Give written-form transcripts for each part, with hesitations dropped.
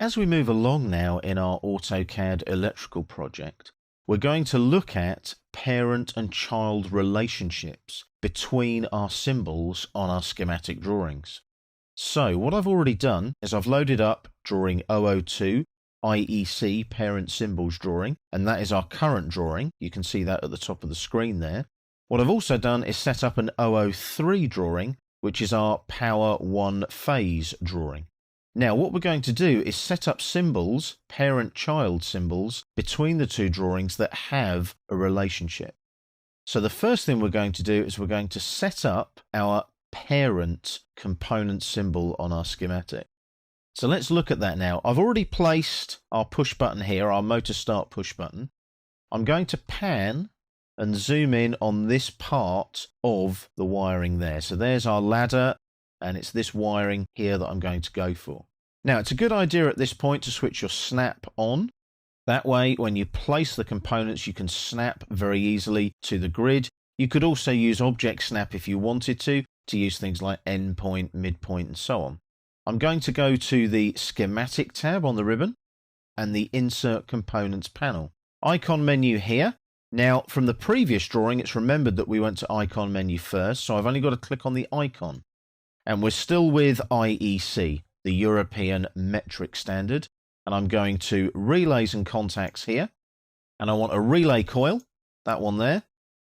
As we move along now in our AutoCAD electrical project, we're going to look at parent and child relationships between our symbols on our schematic drawings. So what I've already done is I've loaded up drawing 002 IEC parent symbols drawing, and that is our current drawing. You can see that at the top of the screen there. What I've also done is set up an 003 drawing, which is our power 1 phase drawing. Now what we're going to do is set up symbols, parent-child symbols, between the two drawings that have a relationship. So the first thing we're going to do is we're going to set up our parent component symbol on our schematic. So let's look at that now. I've already placed our push button here, our motor start push button. I'm going to pan and zoom in on this part of the wiring there. So there's our ladder, and it's this wiring here that I'm going to go for. Now it's a good idea at this point to switch your snap on. That way when you place the components you can snap very easily to the grid. You could also use object snap if you wanted to use things like endpoint, midpoint and so on. I'm going to go to the schematic tab on the ribbon and the insert components panel. Icon menu here. Now from the previous drawing it's remembered that we went to icon menu first, so I've only got to click on the icon. And we're still with IEC, the European metric standard. And I'm going to relays and contacts here. And I want a relay coil, that one there.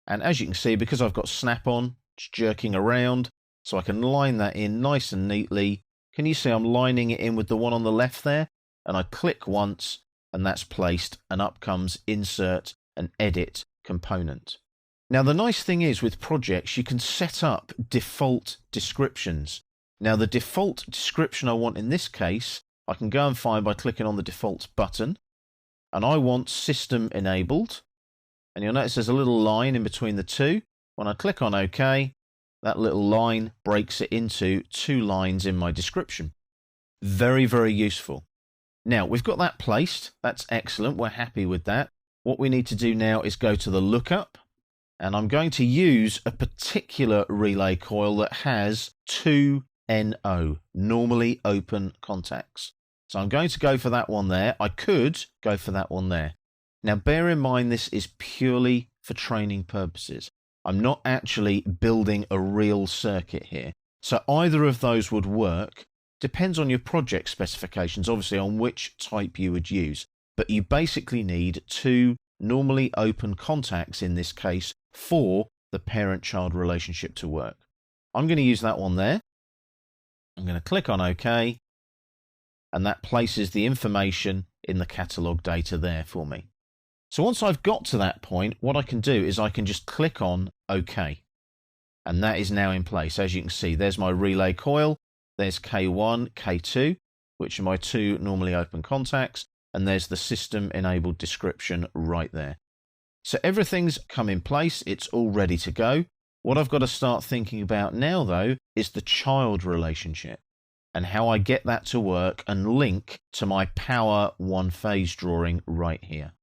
And as you can see, because I've got snap on, it's jerking around, so I can line that in nice and neatly. Can you see I'm lining it in with the one on the left there? And I click once and that's placed, and up comes insert and edit component. Now the nice thing is with projects you can set up default descriptions. Now the default description I want in this case I can go and find by clicking on the default button, and I want system enabled, and you'll notice there's a little line in between the two. When I click on OK, that little line breaks it into 2 lines in my description. Very, very useful. Now we've got that placed. That's excellent. We're happy with that. What we need to do now is go to the lookup, and I'm going to use a particular relay coil that has 2 NO, normally open contacts. So I'm going to go for that one there. I could go for that one there. Now bear in mind this is purely for training purposes. I'm not actually building a real circuit here. So either of those would work. Depends on your project specifications, obviously on which type you would use. But you basically need 2 normally open contacts in this case for the parent-child relationship to work. I'm going to use that one there. I'm going to click on OK, and that places the information in the catalog data there for me. So once I've got to that point, what I can do is I can just click on OK, and that is now in place. As you can see, there's my relay coil, there's K1, K2, which are my 2 normally open contacts, and there's the system enabled description right there. So everything's come in place, it's all ready to go. What I've got to start thinking about now, though, is the child relationship and how I get that to work and link to my power 1 phase drawing right here.